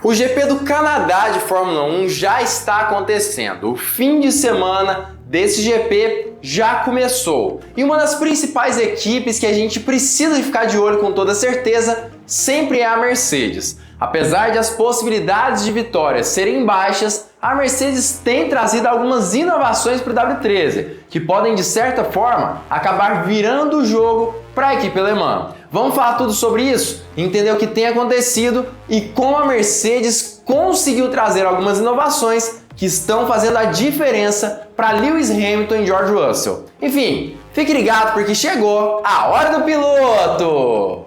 O GP do Canadá de Fórmula 1 já está acontecendo. O fim de semana desse GP já começou. E uma das principais equipes que a gente precisa ficar de olho com toda certeza sempre é a Mercedes. Apesar de as possibilidades de vitória serem baixas, a Mercedes tem trazido algumas inovações para o W13, que podem de certa forma acabar virando o jogo para a equipe alemã. Vamos falar tudo sobre isso, entender o que tem acontecido e como a Mercedes conseguiu trazer algumas inovações que estão fazendo a diferença para Lewis Hamilton e George Russell. Enfim, fique ligado porque chegou a hora do piloto!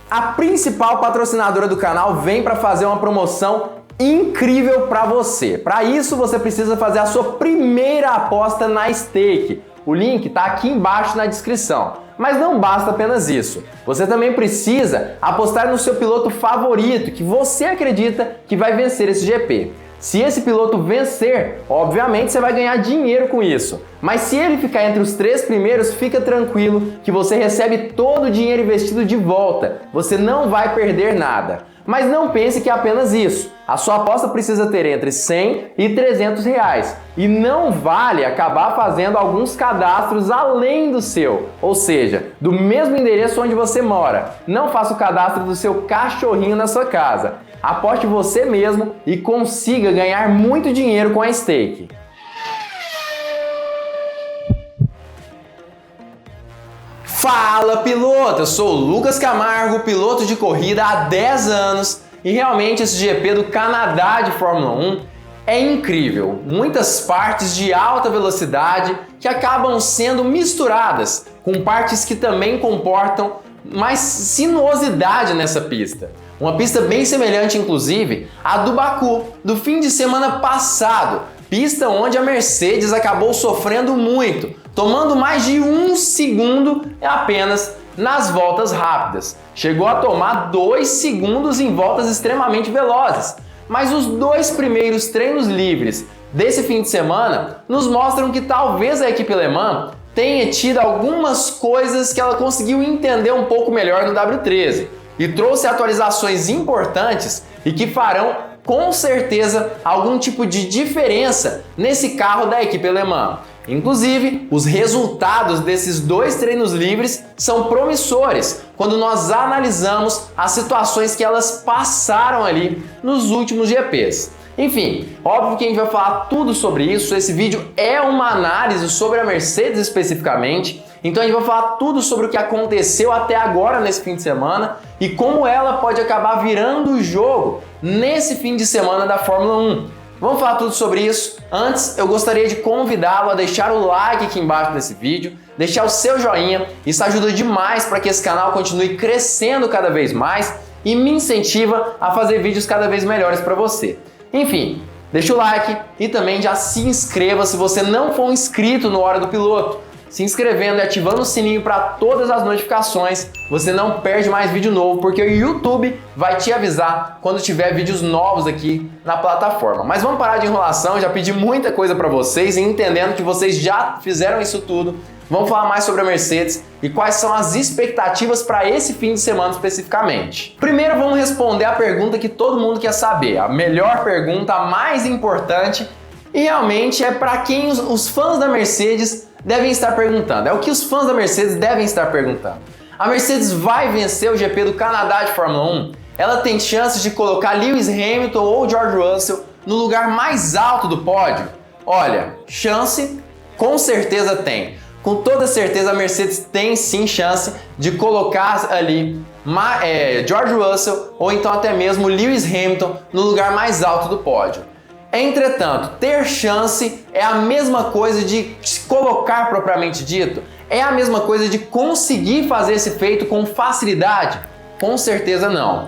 A principal patrocinadora do canal vem para fazer uma promoção incrível para você. Para isso, você precisa fazer a sua primeira aposta na Stake. O link está aqui embaixo na descrição. Mas não basta apenas isso. Você também precisa apostar no seu piloto favorito, que você acredita que vai vencer esse GP. Se esse piloto vencer, obviamente você vai ganhar dinheiro com isso. Mas se ele ficar entre os 3 primeiros, fica tranquilo que você recebe todo o dinheiro investido de volta. Você não vai perder nada. Mas não pense que é apenas isso. A sua aposta precisa ter entre 100 e 300 reais. E não vale acabar fazendo alguns cadastros além do seu. Ou seja, do mesmo endereço onde você mora. Não faça o cadastro do seu cachorrinho na sua casa. Aposte você mesmo e consiga ganhar muito dinheiro com a Stake. Fala piloto, eu sou o Lucas Camargo, piloto de corrida há 10 anos e realmente esse GP do Canadá de Fórmula 1 é incrível. Muitas partes de alta velocidade que acabam sendo misturadas com partes que também comportam mais sinuosidade nessa pista. Uma pista bem semelhante, inclusive, à do Baku, do fim de semana passado. Pista onde a Mercedes acabou sofrendo muito, tomando mais de 1 segundo apenas nas voltas rápidas. Chegou a tomar 2 segundos em voltas extremamente velozes. Mas os 2 primeiros treinos livres desse fim de semana nos mostram que talvez a equipe alemã tenha tido algumas coisas que ela conseguiu entender um pouco melhor no W13 e trouxe atualizações importantes e que farão com certeza algum tipo de diferença nesse carro da equipe alemã. Inclusive, os resultados desses 2 treinos livres são promissores quando nós analisamos as situações que elas passaram ali nos últimos GPs. Enfim, óbvio que a gente vai falar tudo sobre isso, esse vídeo é uma análise sobre a Mercedes especificamente, então a gente vai falar tudo sobre o que aconteceu até agora nesse fim de semana e como ela pode acabar virando o jogo nesse fim de semana da Fórmula 1. Vamos falar tudo sobre isso. Antes, eu gostaria de convidá-lo a deixar o like aqui embaixo desse vídeo, deixar o seu joinha, isso ajuda demais para que esse canal continue crescendo cada vez mais e me incentiva a fazer vídeos cada vez melhores para você. Enfim, deixa o like e também já se inscreva se você não for inscrito no Hora do Piloto. Se inscrevendo e ativando o sininho para todas as notificações, você não perde mais vídeo novo, porque o YouTube vai te avisar quando tiver vídeos novos aqui na plataforma. Mas vamos parar de enrolação, já pedi muita coisa para vocês e entendendo que vocês já fizeram isso tudo, vamos falar mais sobre a Mercedes e quais são as expectativas para esse fim de semana especificamente. Primeiro vamos responder a pergunta que todo mundo quer saber, a melhor pergunta, a mais importante, e realmente é para quem os fãs da Mercedes devem estar perguntando. É o que os fãs da Mercedes devem estar perguntando. A Mercedes vai vencer o GP do Canadá de Fórmula 1? Ela tem chances de colocar Lewis Hamilton ou George Russell no lugar mais alto do pódio? Olha, chance com certeza tem. Com toda certeza a Mercedes tem sim chance de colocar ali George Russell ou então até mesmo Lewis Hamilton no lugar mais alto do pódio. Entretanto, ter chance é a mesma coisa de se colocar propriamente dito? É a mesma coisa de conseguir fazer esse feito com facilidade? Com certeza não.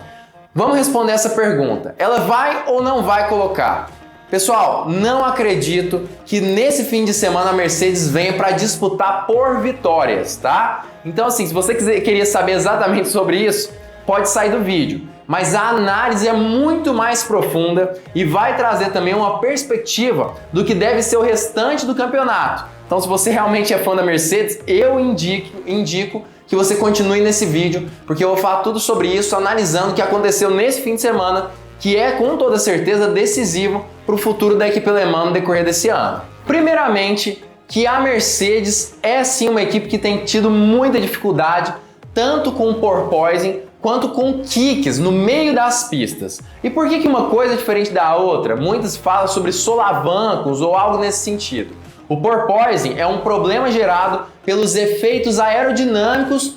Vamos responder essa pergunta. Ela vai ou não vai colocar? Pessoal, não acredito que nesse fim de semana a Mercedes venha para disputar por vitórias, tá? Então assim, se você queria saber exatamente sobre isso, pode sair do vídeo. Mas a análise é muito mais profunda e vai trazer também uma perspectiva do que deve ser o restante do campeonato. Então, se você realmente é fã da Mercedes, eu indico que você continue nesse vídeo, porque eu vou falar tudo sobre isso, analisando o que aconteceu nesse fim de semana, que é com toda certeza decisivo para o futuro da equipe alemã no decorrer desse ano. Primeiramente, que a Mercedes é sim uma equipe que tem tido muita dificuldade, tanto com o porpoising quanto com kicks no meio das pistas. E por que uma coisa é diferente da outra? Muitos falam sobre solavancos ou algo nesse sentido. O porpoising é um problema gerado pelos efeitos aerodinâmicos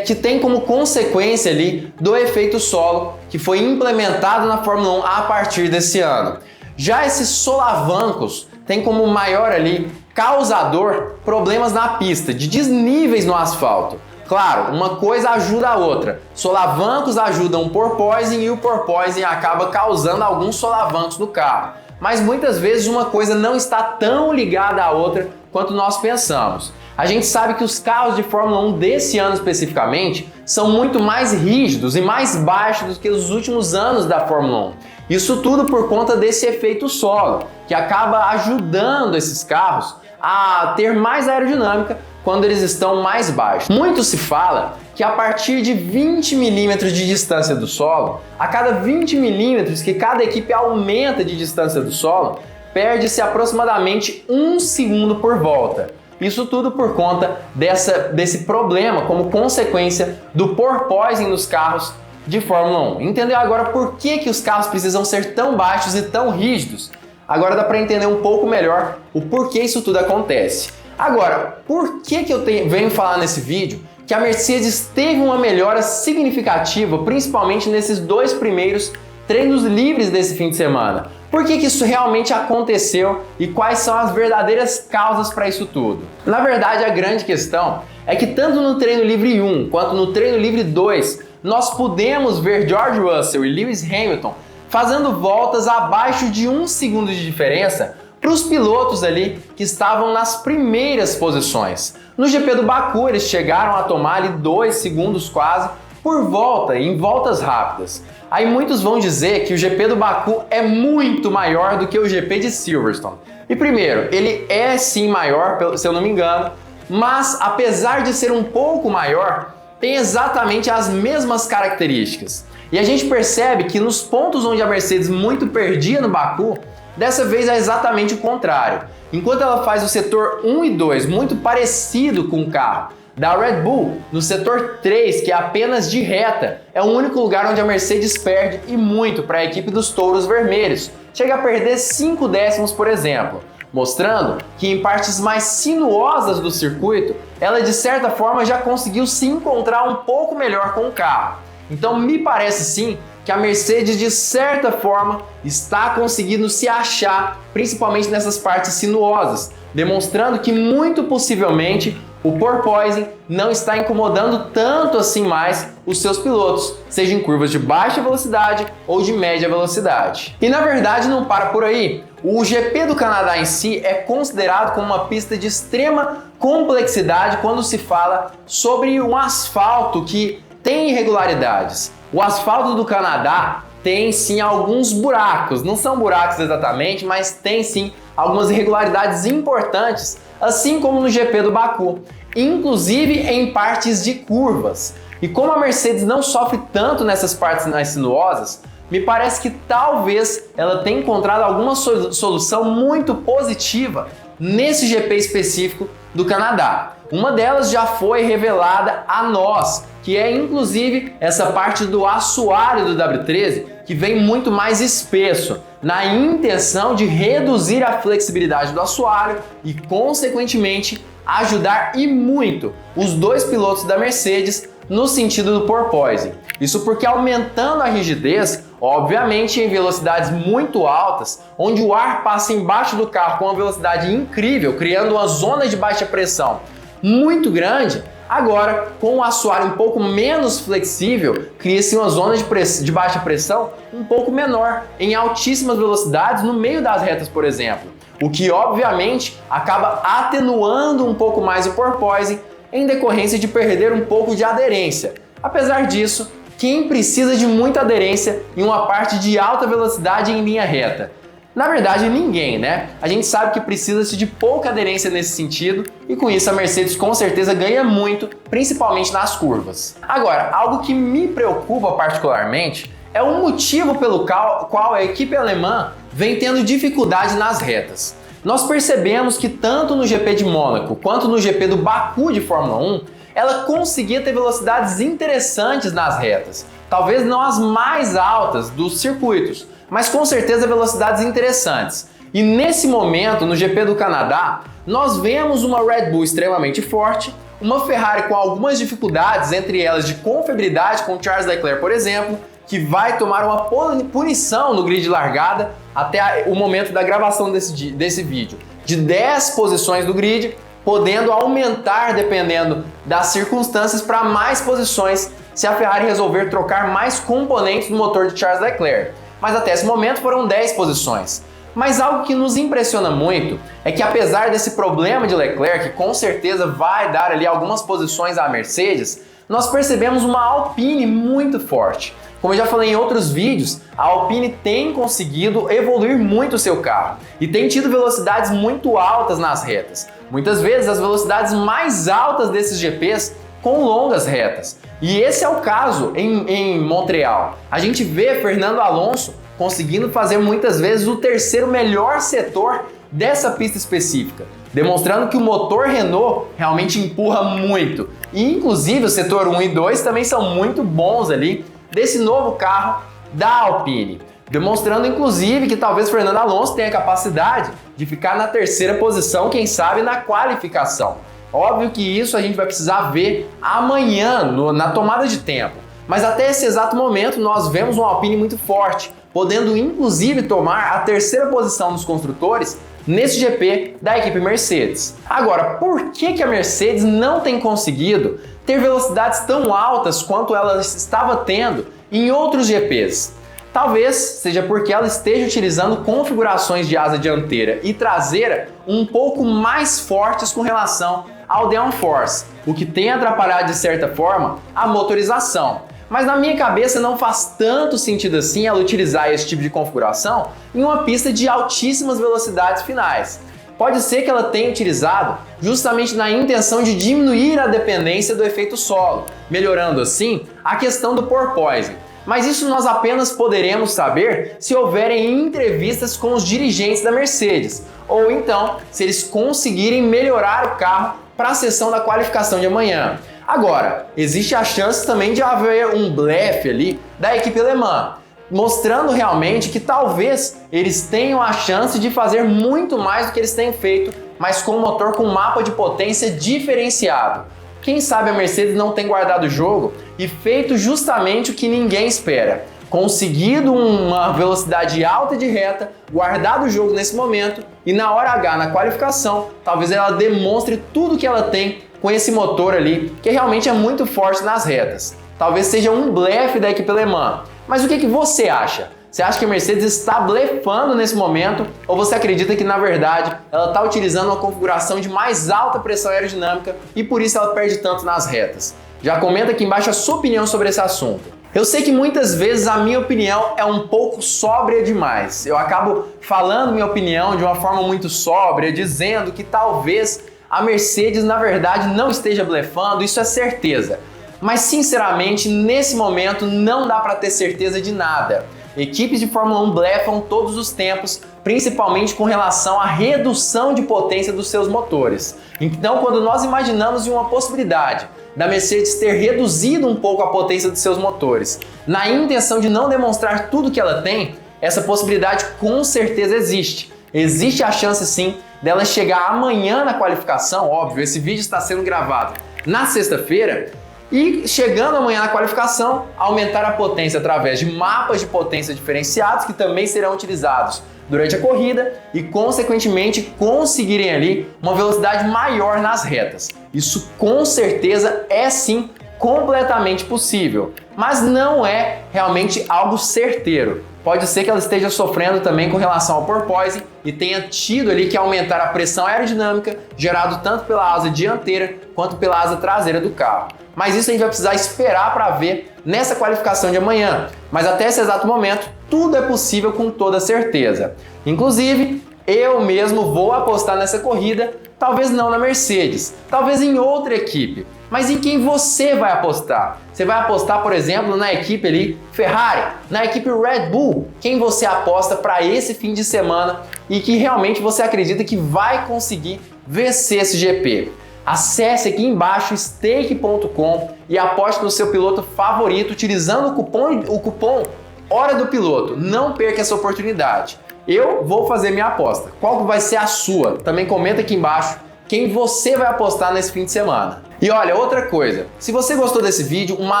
que tem como consequência ali do efeito solo que foi implementado na Fórmula 1 a partir desse ano. Já esses solavancos tem como maior ali causador problemas na pista, de desníveis no asfalto. Claro, uma coisa ajuda a outra. Solavancos ajudam o porpoising e o porpoising acaba causando alguns solavancos no carro. Mas muitas vezes uma coisa não está tão ligada à outra quanto nós pensamos. A gente sabe que os carros de Fórmula 1 desse ano especificamente são muito mais rígidos e mais baixos do que os últimos anos da Fórmula 1. Isso tudo por conta desse efeito solo, que acaba ajudando esses carros a ter mais aerodinâmica quando eles estão mais baixos. Muito se fala que a partir de 20 milímetros de distância do solo, a cada 20 milímetros que cada equipe aumenta de distância do solo, perde-se aproximadamente 1 segundo por volta. Isso tudo por conta desse problema como consequência do porpoising nos carros de Fórmula 1. Entendeu agora por que os carros precisam ser tão baixos e tão rígidos? Agora dá para entender um pouco melhor o porquê isso tudo acontece. Agora, por que eu venho falar nesse vídeo que a Mercedes teve uma melhora significativa, principalmente nesses 2 primeiros treinos livres desse fim de semana? Por que isso realmente aconteceu e quais são as verdadeiras causas para isso tudo? Na verdade, a grande questão é que tanto no treino livre 1 quanto no treino livre 2, nós pudemos ver George Russell e Lewis Hamilton fazendo voltas abaixo de 1 segundo de diferença para os pilotos ali que estavam nas primeiras posições. No GP do Baku, eles chegaram a tomar ali 2 segundos quase por volta, em voltas rápidas. Aí muitos vão dizer que o GP do Baku é muito maior do que o GP de Silverstone. E primeiro, ele é sim maior, se eu não me engano, mas apesar de ser um pouco maior, tem exatamente as mesmas características. E a gente percebe que nos pontos onde a Mercedes muito perdia no Baku, dessa vez é exatamente o contrário. Enquanto ela faz o setor 1 e 2 muito parecido com o carro da Red Bull, no setor 3, que é apenas de reta, é o único lugar onde a Mercedes perde e muito para a equipe dos touros vermelhos. Chega a perder 5 décimos, por exemplo, mostrando que em partes mais sinuosas do circuito, ela de certa forma já conseguiu se encontrar um pouco melhor com o carro. Então me parece sim que a Mercedes de certa forma está conseguindo se achar, principalmente nessas partes sinuosas, demonstrando que muito possivelmente o porpoising não está incomodando tanto assim mais os seus pilotos, seja em curvas de baixa velocidade ou de média velocidade. E na verdade não para por aí. O GP do Canadá em si é considerado como uma pista de extrema complexidade quando se fala sobre um asfalto que tem irregularidades. O asfalto do Canadá tem sim alguns buracos, não são buracos exatamente, mas tem sim algumas irregularidades importantes, assim como no GP do Baku, inclusive em partes de curvas. E como a Mercedes não sofre tanto nessas partes mais sinuosas, me parece que talvez ela tenha encontrado alguma solução muito positiva nesse GP específico do Canadá. Uma delas já foi revelada a nós, que é inclusive essa parte do assoalho do W13, que vem muito mais espesso, na intenção de reduzir a flexibilidade do assoalho e, consequentemente, ajudar e muito os 2 pilotos da Mercedes no sentido do porpoising. Isso porque aumentando a rigidez, obviamente em velocidades muito altas, onde o ar passa embaixo do carro com uma velocidade incrível, criando uma zona de baixa pressão muito grande, agora com o assoalho um pouco menos flexível, cria-se uma zona de baixa pressão um pouco menor, em altíssimas velocidades no meio das retas, por exemplo. O que obviamente acaba atenuando um pouco mais o porpoising em decorrência de perder um pouco de aderência. Apesar disso, quem precisa de muita aderência em uma parte de alta velocidade em linha reta? Na verdade, ninguém, né? A gente sabe que precisa-se de pouca aderência nesse sentido e com isso a Mercedes com certeza ganha muito, principalmente nas curvas. Agora, algo que me preocupa particularmente é o motivo pelo qual a equipe alemã vem tendo dificuldade nas retas. Nós percebemos que tanto no GP de Mônaco quanto no GP do Baku de Fórmula 1, ela conseguia ter velocidades interessantes nas retas. Talvez não as mais altas dos circuitos, mas com certeza velocidades interessantes. E nesse momento, no GP do Canadá, nós vemos uma Red Bull extremamente forte, uma Ferrari com algumas dificuldades, entre elas de confiabilidade com Charles Leclerc, por exemplo, que vai tomar uma punição no grid de largada até o momento da gravação desse vídeo, de 10 posições do grid, podendo aumentar, dependendo das circunstâncias, para mais posições se a Ferrari resolver trocar mais componentes do motor de Charles Leclerc. Mas até esse momento foram 10 posições. Mas algo que nos impressiona muito é que apesar desse problema de Leclerc, que com certeza vai dar ali algumas posições à Mercedes, nós percebemos uma Alpine muito forte. Como eu já falei em outros vídeos, a Alpine tem conseguido evoluir muito o seu carro e tem tido velocidades muito altas nas retas. Muitas vezes as velocidades mais altas desses GPs com longas retas. E esse é o caso em Montreal. A gente vê Fernando Alonso conseguindo fazer muitas vezes o terceiro melhor setor dessa pista específica, demonstrando que o motor Renault realmente empurra muito. E inclusive o setor 1 e 2 também são muito bons ali desse novo carro da Alpine, demonstrando inclusive que talvez Fernando Alonso tenha a capacidade de ficar na terceira posição, quem sabe na qualificação. Óbvio que isso a gente vai precisar ver amanhã na tomada de tempo, mas até esse exato momento nós vemos uma Alpine muito forte, podendo inclusive tomar a terceira posição dos construtores nesse GP da equipe Mercedes. Agora, por que a Mercedes não tem conseguido ter velocidades tão altas quanto ela estava tendo em outros GPs? Talvez seja porque ela esteja utilizando configurações de asa dianteira e traseira um pouco mais fortes com relação ao downforce, o que tem atrapalhado de certa forma a motorização. Mas na minha cabeça não faz tanto sentido assim ela utilizar esse tipo de configuração em uma pista de altíssimas velocidades finais. Pode ser que ela tenha utilizado justamente na intenção de diminuir a dependência do efeito solo, melhorando assim a questão do porpoising. Mas isso nós apenas poderemos saber se houverem entrevistas com os dirigentes da Mercedes, ou então se eles conseguirem melhorar o carro para a sessão da qualificação de amanhã. Agora, existe a chance também de haver um blefe ali da equipe alemã, mostrando realmente que talvez eles tenham a chance de fazer muito mais do que eles têm feito, mas com um motor com mapa de potência diferenciado. Quem sabe a Mercedes não tem guardado o jogo e feito justamente o que ninguém espera. Conseguido uma velocidade alta de reta, guardado o jogo nesse momento e na hora H, na qualificação, talvez ela demonstre tudo que ela tem com esse motor ali, que realmente é muito forte nas retas. Talvez seja um blefe da equipe alemã. Mas o que você acha? Você acha que a Mercedes está blefando nesse momento ou você acredita que, na verdade, ela está utilizando uma configuração de mais alta pressão aerodinâmica e por isso ela perde tanto nas retas? Já comenta aqui embaixo a sua opinião sobre esse assunto. Eu sei que muitas vezes a minha opinião é um pouco sóbria demais. Eu acabo falando minha opinião de uma forma muito sóbria, dizendo que talvez a Mercedes, na verdade, não esteja blefando, isso é certeza. Mas, sinceramente, nesse momento não dá para ter certeza de nada. Equipes de Fórmula 1 blefam todos os tempos, principalmente com relação à redução de potência dos seus motores. Então, quando nós imaginamos em uma possibilidade da Mercedes ter reduzido um pouco a potência dos seus motores, na intenção de não demonstrar tudo que ela tem, essa possibilidade com certeza existe. Existe a chance sim dela chegar amanhã na qualificação, óbvio, esse vídeo está sendo gravado na sexta-feira, e chegando amanhã na qualificação, aumentar a potência através de mapas de potência diferenciados que também serão utilizados durante a corrida e, consequentemente, conseguirem ali uma velocidade maior nas retas. Isso com certeza é sim completamente possível, mas não é realmente algo certeiro. Pode ser que ela esteja sofrendo também com relação ao porpoising e tenha tido ali que aumentar a pressão aerodinâmica gerado tanto pela asa dianteira quanto pela asa traseira do carro. mas isso a gente vai precisar esperar para ver nessa qualificação de amanhã. Mas até esse exato momento, tudo é possível com toda certeza. Inclusive, eu mesmo vou apostar nessa corrida, talvez não na Mercedes, talvez em outra equipe. Mas em quem você vai apostar? Você vai apostar, por exemplo, na equipe ali Ferrari, na equipe Red Bull? Quem você aposta para esse fim de semana e que realmente você acredita que vai conseguir vencer esse GP? Acesse aqui embaixo stake.com e aposte no seu piloto favorito utilizando o cupom Hora do Piloto. Não perca essa oportunidade. Eu vou fazer minha aposta. Qual vai ser a sua? Também comenta aqui embaixo quem você vai apostar nesse fim de semana. E olha, outra coisa, se você gostou desse vídeo, uma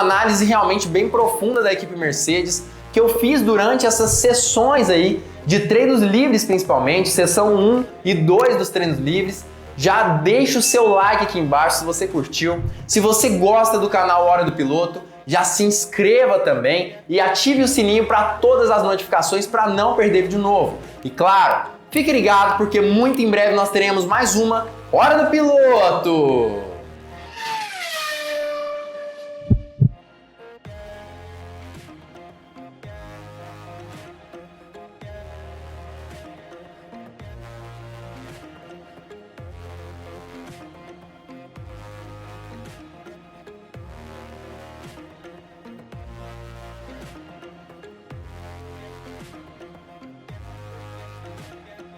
análise realmente bem profunda da equipe Mercedes, que eu fiz durante essas sessões aí de treinos livres principalmente, sessão 1 e 2 dos treinos livres, já deixa o seu like aqui embaixo se você curtiu. Se você gosta do canal Hora do Piloto, já se inscreva também e ative o sininho para todas as notificações para não perder vídeo novo. E claro, fique ligado porque muito em breve nós teremos mais uma Hora do Piloto!